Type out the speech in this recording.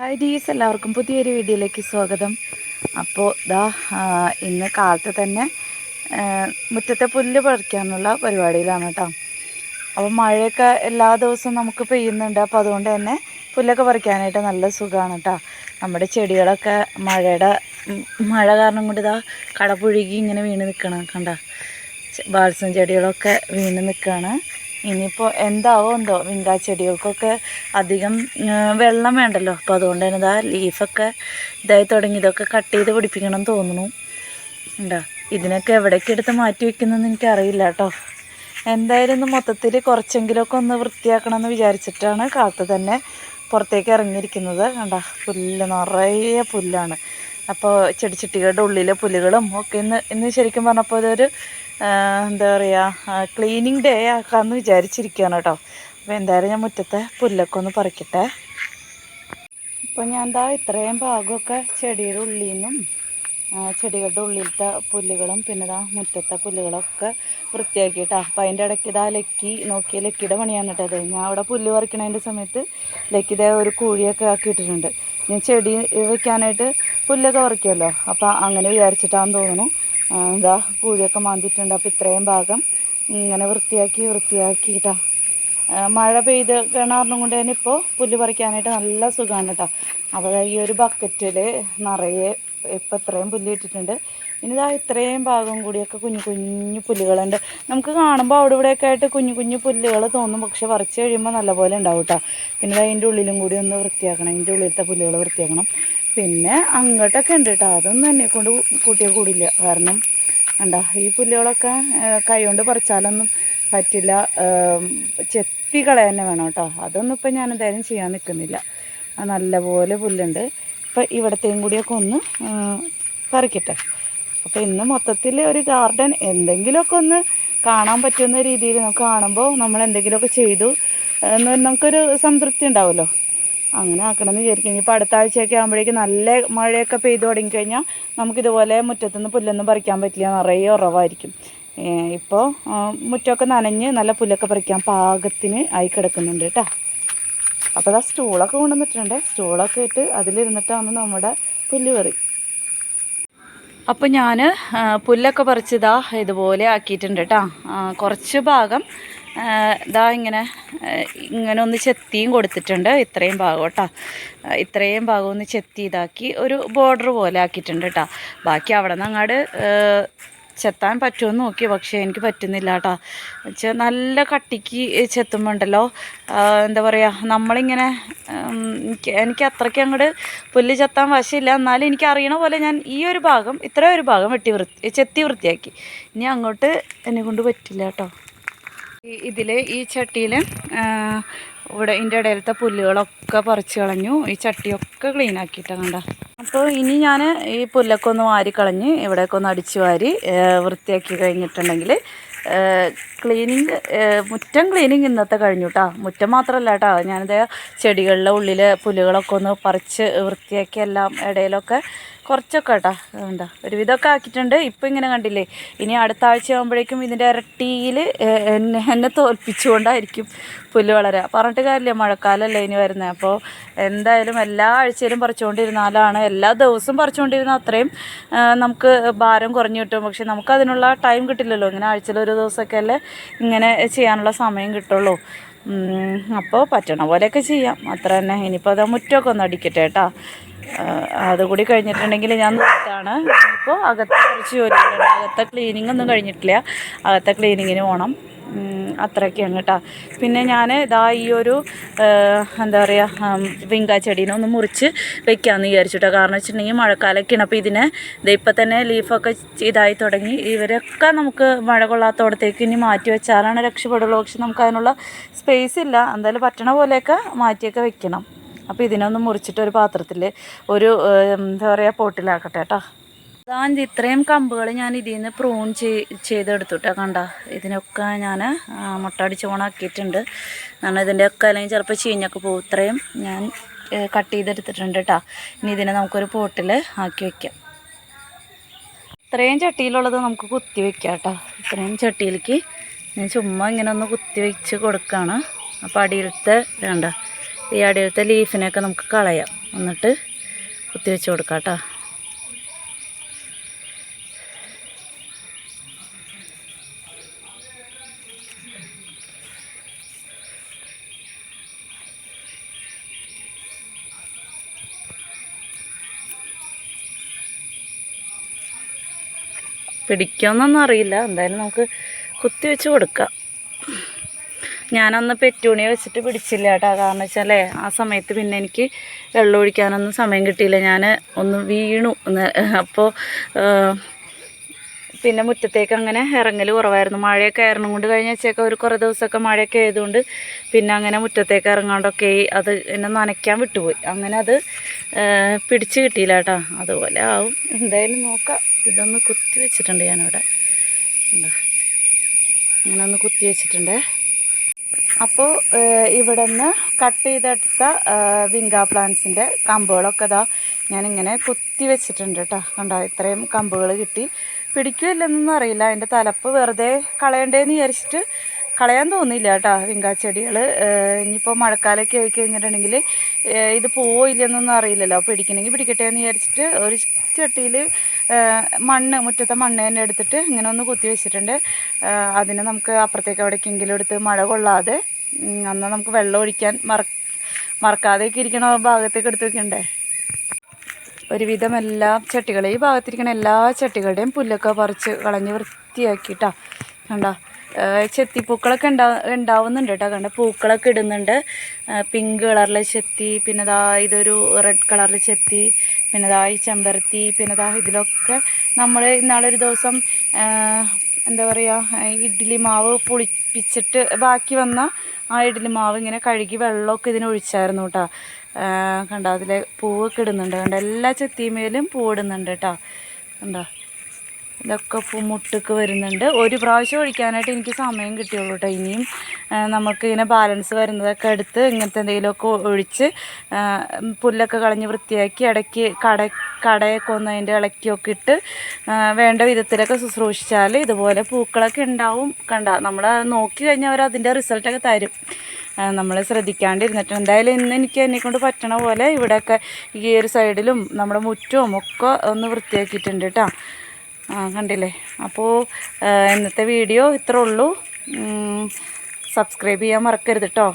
Hi ഡീസ്, എല്ലാവർക്കും പുതിയൊരു വീഡിയോയിലേക്ക് സ്വാഗതം. അപ്പോൾ ഇന്ന് കാലത്ത് തന്നെ മുറ്റത്തെ പുല്ല് പറിക്കാനുള്ള പരിപാടിയിലാണ് കേട്ടോ. അപ്പോൾ മഴയൊക്കെ എല്ലാ ദിവസവും നമുക്ക് പെയ്യുന്നുണ്ട്. അപ്പോൾ അതുകൊണ്ട് തന്നെ പുല്ലൊക്കെ പറിക്കാനായിട്ട് നല്ല സുഖമാണ് കേട്ടോ. നമ്മുടെ ചെടികളൊക്കെ മഴ കാരണം കൊണ്ട് കടപുഴുകി ഇങ്ങനെ വീണ് നിൽക്കണം. കണ്ട ബാൽസം ചെടികളൊക്കെ വീണ് നിൽക്കുകയാണ്. ഇനിയിപ്പോൾ എന്താവോ എന്തോ, വിങ്കാ ചെടികൾക്കൊക്കെ അധികം വെള്ളം വേണ്ടല്ലോ. അപ്പോൾ അതുകൊണ്ട് തന്നെ ലീഫൊക്കെ ഇതായി തുടങ്ങി. ഇതൊക്കെ കട്ട് ചെയ്ത് പിടിപ്പിക്കണം എന്ന് തോന്നുന്നു. ഉണ്ടോ, ഇതിനൊക്കെ എവിടേക്ക് എടുത്ത് മാറ്റി വയ്ക്കുന്നതെന്ന് എനിക്കറിയില്ല കേട്ടോ. എന്തായാലും മൊത്തത്തിൽ കുറച്ചെങ്കിലുമൊക്കെ ഒന്ന് വൃത്തിയാക്കണം എന്ന് വിചാരിച്ചിട്ടാണ് കാലത്ത് തന്നെ പുറത്തേക്ക് ഇറങ്ങിയിരിക്കുന്നത്. കണ്ട പുല്ല് നിറയെ പുല്ലാണ്. അപ്പോൾ ചെടിച്ചട്ടികളുടെ ഉള്ളിലെ പുല്ലുകളും ഒക്കെ ഇന്ന് ശരിക്കും പറഞ്ഞപ്പോൾ ഇതൊരു എന്താ പറയുക, ക്ലീനിങ് ഡേ ആക്കാമെന്ന് വിചാരിച്ചിരിക്കുകയാണ് കേട്ടോ. അപ്പോൾ എന്തായാലും ഞാൻ മുറ്റത്തെ പുല്ലൊക്കെ ഒന്ന് പറിക്കട്ടെ. ഇപ്പോൾ ഞാൻ ഇത്രയും ഭാഗമൊക്കെ ചെടിയുടെ ഉള്ളിൽ നിന്നും ചെടികളുടെ ഉള്ളിലത്തെ പുല്ലുകളും പിന്നെ മുറ്റത്തെ പുല്ലുകളൊക്കെ വൃത്തിയാക്കിയിട്ടാ. അപ്പോൾ അതിൻ്റെ ഇടയ്ക്ക് ലക്കിയുടെ പണിയാണ് കേട്ടോ അത്. ഞാൻ അവിടെ പുല്ല് പറിക്കണതിൻ്റെ സമയത്ത് ലക്കിയുടെ ഒരു കുഴിയൊക്കെ ആക്കിയിട്ടിട്ടുണ്ട്. ഞാൻ ചെടി വയ്ക്കാനായിട്ട് പുല്ലൊക്കെ പറിക്കുമല്ലോ, അപ്പോൾ അങ്ങനെ വിചാരിച്ചിട്ടാണെന്ന് തോന്നുന്നു കുഴിയൊക്കെ മാന്തിയിട്ടുണ്ട്. അപ്പോൾ ഇത്രയും ഭാഗം ഇങ്ങനെ വൃത്തിയാക്കിയിട്ടാ. മഴ പെയ്ത് കിണറിനും കൊണ്ട് തന്നെ ഇപ്പോൾ പുല്ല് പറിക്കാനായിട്ട് നല്ല സുഖമാണ് കേട്ടോ. അപ്പോൾ ഈ ഒരു ബക്കറ്റിൽ നിറയെ ഇപ്പോൾ ഇത്രയും പുല്ല് ഇട്ടിട്ടുണ്ട്. ഇനി ഇത്രയും ഭാഗം കൂടിയൊക്കെ കുഞ്ഞു പുല്ലുകളുണ്ട്. നമുക്ക് കാണുമ്പോൾ അവിടെ ഇവിടെയൊക്കെ ആയിട്ട് കുഞ്ഞു പുല്ലുകൾ തോന്നും, പക്ഷെ പറിച്ച് കഴിയുമ്പോൾ നല്ലപോലെ ഉണ്ടാവും കേട്ടോ. പിന്നെ അതിൻ്റെ ഉള്ളിലും കൂടി ഒന്ന് വൃത്തിയാക്കണം, അതിൻ്റെ ഉള്ളിലത്തെ പുല്ലുകൾ വൃത്തിയാക്കണം. പിന്നെ അങ്ങോട്ടൊക്കെ ഉണ്ട് കേട്ടോ, അതൊന്നും എന്നെ കൊണ്ട് കൂടില്ല. കാരണം ഈ പുല്ലുകളൊക്കെ കൈ കൊണ്ട് പറിച്ചാലൊന്നും പറ്റില്ല, ചെത്തി കളയാൻ തന്നെ വേണം കേട്ടോ. അതൊന്നും ഇപ്പം ഞാൻ എന്തായാലും ചെയ്യാൻ നിൽക്കുന്നില്ല. നല്ലപോലെ പുല്ലുണ്ട്. ഇപ്പം ഇവിടത്തെയും കൂടിയൊക്കെ ഒന്ന് പറിക്കട്ടെ. അപ്പോൾ ഇന്ന് മൊത്തത്തിൽ ഒരു ഗാർഡൻ എന്തെങ്കിലുമൊക്കെ ഒന്ന് കാണാൻ പറ്റുന്ന രീതിയിൽ നമുക്ക് കാണുമ്പോൾ നമ്മൾ എന്തെങ്കിലുമൊക്കെ ചെയ്തു എന്ന് നമുക്കൊരു സംതൃപ്തി ഉണ്ടാവുമല്ലോ. അങ്ങനെ ആക്കണമെന്ന് വിചാരിക്കും. ഇനിയിപ്പോൾ അടുത്ത ആഴ്ചയൊക്കെ ആകുമ്പോഴേക്കും നല്ല മഴയൊക്കെ പെയ്തു തുടങ്ങിക്കഴിഞ്ഞാൽ നമുക്കിതുപോലെ മുറ്റത്തുനിന്ന് പുല്ലൊന്നും പറിക്കാൻ പറ്റില്ല, നിറയെ ഉറവായിരിക്കും. ഇപ്പോൾ മുറ്റമൊക്കെ നനഞ്ഞ് നല്ല പുല്ലൊക്കെ പറിക്കാൻ പാകത്തിന് ആയി കിടക്കുന്നുണ്ട് കേട്ടോ. അപ്പോൾ സ്റ്റൂളൊക്കെ കൊണ്ടുവന്നിട്ടുണ്ട്. സ്റ്റൂളൊക്കെ ഇട്ട് അതിലിരുന്നിട്ടാണ് നമ്മുടെ പുല്ല് പറി. അപ്പോൾ ഞാൻ പുല്ലൊക്കെ പറിച്ചതാ ഇതുപോലെ ആക്കിയിട്ടുണ്ട് കേട്ടോ. കുറച്ച് ഭാഗം ഇങ്ങനെ ഒന്ന് ചെത്തിയും കൊടുത്തിട്ടുണ്ട്. ഇത്രയും ഭാഗം കേട്ടോ, ഇത്രയും ഭാഗം ഒന്ന് ചെത്തി ഇതാക്കി ഒരു ബോർഡർ പോലെ ആക്കിയിട്ടുണ്ട് കേട്ടോ. ബാക്കി അവിടെ നിന്ന് അങ്ങോട്ട് ചെത്താൻ പറ്റുമെന്ന് നോക്കി, പക്ഷേ എനിക്ക് പറ്റുന്നില്ല കേട്ടോ. വെച്ചാൽ നല്ല കട്ടിക്ക് ചെത്തുമ്പോൾ ഉണ്ടല്ലോ, എന്താ പറയുക, നമ്മളിങ്ങനെ എനിക്ക് അത്രയ്ക്ക് അങ്ങോട്ട് പുല്ല് ചെത്താൻ വശമില്ല. എന്നാലും എനിക്ക് അറിയണ പോലെ ഞാൻ ഈ ഒരു ഭാഗം ഇത്രയും ഒരു ഭാഗം ചെത്തി വൃത്തിയാക്കി. ഇനി അങ്ങോട്ട് എന്നെ കൊണ്ട് പറ്റില്ല കേട്ടോ. ഈ ചട്ടിയിൽ ഇവിടെ ഇതിൻ്റെ ഇടയിലത്തെ പുല്ലുകളൊക്കെ പറിച്ച് കളഞ്ഞു. ഈ ചട്ടിയൊക്കെ ക്ലീൻ ആക്കിയിട്ടാണ് കണ്ട. അപ്പോൾ ഇനി ഞാൻ ഈ പുല്ലൊക്കെ ഒന്ന് വാരിക്കളഞ്ഞ് ഇവിടെയൊക്കെ ഒന്ന് അടിച്ചു വാരി വൃത്തിയാക്കി കഴിഞ്ഞിട്ടുണ്ടെങ്കിൽ മുറ്റം ക്ലീനിങ് ഇന്നത്തെ കഴിഞ്ഞു കേട്ടോ. മുറ്റം മാത്രമല്ല കേട്ടോ, ഞാനിത് ചെടികളുടെ ഉള്ളിൽ പുല്ലുകളൊക്കെ ഒന്ന് പറിച്ച് വൃത്തിയാക്കി എല്ലാം ഇടയിലൊക്കെ കുറച്ചൊക്കെ കേട്ടോ ഒരുവിധമൊക്കെ ആക്കിയിട്ടുണ്ട്. ഇപ്പം ഇങ്ങനെ കണ്ടില്ലേ, ഇനി അടുത്ത ആഴ്ച ആകുമ്പോഴേക്കും ഇതിൻ്റെ ഇരട്ടിയിൽ എന്നെ തോൽപ്പിച്ചുകൊണ്ടായിരിക്കും പുല്ല് വളരുക. പറഞ്ഞിട്ട് കാര്യമില്ല, മഴക്കാലമല്ലേ ഇനി വരുന്നത്. അപ്പോൾ എന്തായാലും എല്ലാ ആഴ്ചയിലും പറിച്ചുകൊണ്ടിരുന്നാലാണ്, എല്ലാ ദിവസവും പറിച്ചുകൊണ്ടിരുന്നാൽ അത്രയും നമുക്ക് ഭാരം കുറഞ്ഞു കിട്ടും. പക്ഷെ നമുക്കതിനുള്ള ടൈം കിട്ടില്ലല്ലോ. ഇങ്ങനെ ആഴ്ചയിൽ ഒരു ദിവസമൊക്കെ അല്ലേ ഇങ്ങനെ ചെയ്യാനുള്ള സമയം കിട്ടുള്ളൂ. അപ്പോൾ പറ്റണ പോലെയൊക്കെ ചെയ്യാം, അത്ര തന്നെ. ഇനിയിപ്പോൾ മുറ്റമൊക്കെ ഒന്ന് അടിക്കട്ടെ കേട്ടോ. അതുകൂടി കഴിഞ്ഞിട്ടുണ്ടെങ്കിൽ ഞാൻ നിർത്താനാണ്. ഇപ്പോൾ അകത്തെ കുറച്ച് ജോലികളുണ്ട്. അകത്തെ ക്ലീനിങ് ഒന്നും കഴിഞ്ഞിട്ടില്ല, അകത്തെ ക്ലീനിങ്ങിന് പോകണം. അത്രയൊക്കെയാണ് കേട്ടോ. പിന്നെ ഞാൻ ഈ ഒരു എന്താ പറയുക, വിങ്കാ ചെടീനെ ഒന്ന് മുറിച്ച് വെക്കാമെന്ന് വിചാരിച്ചു കേട്ടോ. കാരണം വെച്ചിട്ടുണ്ടെങ്കിൽ മഴക്കാലമൊക്കെയാണ്. അപ്പോൾ ഇപ്പം തന്നെ ലീഫൊക്കെ ഇതായി തുടങ്ങി. ഇവരൊക്കെ നമുക്ക് മഴ കൊള്ളാത്തോടത്തേക്ക് ഇനി മാറ്റി വെച്ചാലാണ് രക്ഷപ്പെടുള്ളൂ. പക്ഷെ നമുക്ക് അതിനുള്ള സ്പേസ് ഇല്ല. എന്തായാലും പറ്റണ പോലെയൊക്കെ മാറ്റിയൊക്കെ വെക്കണം. അപ്പോൾ ഇതിനൊന്ന് മുറിച്ചിട്ട് ഒരു പാത്രത്തിൽ ഒരു എന്താ പറയുക പോട്ടിലാക്കട്ടെ കേട്ടോ. ഇത്രയും കമ്പുകൾ ഞാൻ ഇതിൽ നിന്ന് പ്രൂൺ ചെയ്തെടുത്തു കേട്ടോ. കണ്ട, ഇതിനൊക്കെ ഞാൻ മുട്ട അടിച്ച് ഓണാക്കിയിട്ടുണ്ട്. കാരണം ഇതിൻ്റെയൊക്കെ അല്ലെങ്കിൽ ചിലപ്പോൾ ചീഞ്ഞൊക്കെ പോകും. ഇത്രയും ഞാൻ കട്ട് ചെയ്തെടുത്തിട്ടുണ്ട് കേട്ടോ. ഇനി ഇതിനെ നമുക്കൊരു പോട്ടിൽ ആക്കി വയ്ക്കാം. ഇത്രയും ചട്ടിയിലുള്ളത് നമുക്ക് കുത്തി വയ്ക്കാം കേട്ടോ. ഇത്രയും ചട്ടിയിലേക്ക് ഞാൻ ചുമ്മാ ഇങ്ങനെ ഒന്ന് കുത്തി വെച്ച് കൊടുക്കുകയാണ്. അപ്പോൾ അടിയിലത്തെ ഈ അടിയിലത്തെ ലീഫിനെയൊക്കെ നമുക്ക് കളയാം. എന്നിട്ട് കുത്തിവെച്ച് കൊടുക്കാം കേട്ടോ. പിടിക്കുമെന്നൊന്നും അറിയില്ല, എന്തായാലും നമുക്ക് കുത്തിവെച്ച് കൊടുക്കാം. ഞാനന്ന് പെറ്റൂണിയെ വെച്ചിട്ട് പിടിച്ചില്ല കേട്ടോ. കാരണം വെച്ചാലേ ആ സമയത്ത് പിന്നെ എനിക്ക് വെള്ളം ഒഴിക്കാനൊന്നും സമയം കിട്ടിയില്ല, ഞാൻ ഒന്ന് വീണു. അപ്പോൾ പിന്നെ മുറ്റത്തേക്ക് അങ്ങനെ ഇറങ്ങൽ കുറവായിരുന്നു. മഴയൊക്കെ ആയിരുന്നു കൊണ്ട് കഴിഞ്ഞ ആഴ്ചയൊക്കെ ഒരു കുറേ ദിവസമൊക്കെ മഴയൊക്കെ ആയതുകൊണ്ട് പിന്നെ അങ്ങനെ മുറ്റത്തേക്ക് ഇറങ്ങാണ്ടൊക്കെ അത് എന്നെ നനയ്ക്കാൻ വിട്ടുപോയി. അങ്ങനെ അത് പിടിച്ച് കിട്ടിയില്ല കേട്ടോ. അതുപോലെ ആവും, എന്തായാലും നോക്കാം. ഇതൊന്ന് കുത്തി വെച്ചിട്ടുണ്ട് ഞാനിവിടെ, ഇങ്ങനെ ഒന്ന് കുത്തി വെച്ചിട്ടുണ്ട്. അപ്പോൾ ഇവിടെ നിന്ന് കട്ട് ചെയ്തെടുത്ത വിങ്കാ പ്ലാന്റ്സിൻ്റെ കമ്പുകളൊക്കെ ഇതാ ഞാനിങ്ങനെ കുത്തി വെച്ചിട്ടുണ്ട് കേട്ടോ. കണ്ടോ, ഇത്രയും കമ്പുകൾ കിട്ടി. പിടിക്കുമില്ലെന്നൊന്നും അറിയില്ല, അതിൻ്റെ തലപ്പ് വെറുതെ കളയണ്ടേന്ന് വിചാരിച്ചിട്ട് കളയാൻ തോന്നിയില്ല കേട്ടോ. വിങ്കാ ചെടികൾ ഇനിയിപ്പോൾ മഴക്കാലമൊക്കെ ആയി കഴിഞ്ഞിട്ടുണ്ടെങ്കിൽ ഇത് പോയില്ലെന്നൊന്നും അറിയില്ലല്ലോ. പിടിക്കണമെങ്കിൽ പിടിക്കട്ടെ എന്ന് വിചാരിച്ചിട്ട് ഒരു ചട്ടിയിൽ മുറ്റത്തെ മണ്ണ് തന്നെ എടുത്തിട്ട് ഇങ്ങനെ ഒന്ന് കുത്തി വെച്ചിട്ടുണ്ട്. അതിന് നമുക്ക് അപ്പുറത്തേക്ക് എവിടേക്കെങ്കിലും എടുത്ത് മഴ കൊള്ളാതെ എന്നാൽ നമുക്ക് വെള്ളം ഒഴിക്കാൻ മറക്കാതെയൊക്കെ ഇരിക്കണ ഭാഗത്തേക്ക് എടുത്ത് വെക്കണ്ടേ. ഒരുവിധം എല്ലാ ചട്ടികളും, ഈ ഭാഗത്തിരിക്കണ എല്ലാ ചട്ടികളുടെയും പുല്ലൊക്കെ പറിച്ച് കളഞ്ഞ് വൃത്തിയാക്കിയിട്ടാ. കണ്ടോ, ചെത്തിപ്പൂക്കളൊക്കെ ഉണ്ടാവുന്നുണ്ട് കേട്ടോ. കണ്ട, പൂക്കളൊക്കെ ഇടുന്നുണ്ട്. പിങ്ക് കളറിലെ ചെത്തി, പിന്നെ ദാ ഇതൊരു റെഡ് കളറിൽ ചെത്തി, പിന്നെ ദാ ഈ ചെമ്പരത്തി, പിന്നെ ദാ ഇതിലൊക്കെ നമ്മൾ ഇന്നാളൊരു ദിവസം എന്താ പറയുക, ഇഡ്ഡലി മാവ് പുളിപ്പിച്ചിട്ട് ബാക്കി വന്ന ആ ഇഡ്ഡലി മാവ് ഇങ്ങനെ കഴുകി വെള്ളമൊക്കെ ഇതിനൊഴിച്ചായിരുന്നു കേട്ടോ. കണ്ടോ, അതിൽ പൂവൊക്കെ ഇടുന്നുണ്ട്. കണ്ടോ, എല്ലാ ചെത്തിമേലും പൂവിടുന്നുണ്ട് കേട്ടോ. കണ്ടോ, ഇതൊക്കെ മുട്ടൊക്കെ വരുന്നുണ്ട്. ഒരു പ്രാവശ്യം ഒഴിക്കാനായിട്ട് എനിക്ക് സമയം കിട്ടിയുള്ളൂ കേട്ടോ. ഇനിയും നമുക്ക് ഇങ്ങനെ ബാലൻസ് വരുന്നതൊക്കെ എടുത്ത് ഇങ്ങനത്തെ എന്തെങ്കിലുമൊക്കെ ഒഴിച്ച് പുല്ലൊക്കെ കളഞ്ഞ് വൃത്തിയാക്കി ഇടയ്ക്ക് കടയൊക്കെ ഒന്ന് അതിൻ്റെ ഇളക്കിയൊക്കെ ഇട്ട് വേണ്ട വിധത്തിലൊക്കെ ശുശ്രൂഷിച്ചാൽ ഇതുപോലെ പൂക്കളൊക്കെ ഉണ്ടാവും. കണ്ട, നമ്മൾ നോക്കി കഴിഞ്ഞാൽ അവർ അതിൻ്റെ റിസൾട്ടൊക്കെ തരും. നമ്മൾ ശ്രദ്ധിക്കാണ്ടിരുന്നിട്ട് എന്തായാലും ഇന്ന് എനിക്ക് എന്നെക്കൊണ്ട് പറ്റണ പോലെ ഇവിടെയൊക്കെ ഈ ഒരു സൈഡിലും നമ്മുടെ മുറ്റവും ഒക്കെ ഒന്ന് വൃത്തിയാക്കിയിട്ടുണ്ട് കേട്ടോ. കണ്ടില്ലേ. അപ്പോൾ ഇന്നത്തെ വീഡിയോ ഇത്രേ ഉള്ളൂ. സബ്സ്ക്രൈബ് ചെയ്യാൻ മറക്കരുത് കേട്ടോ.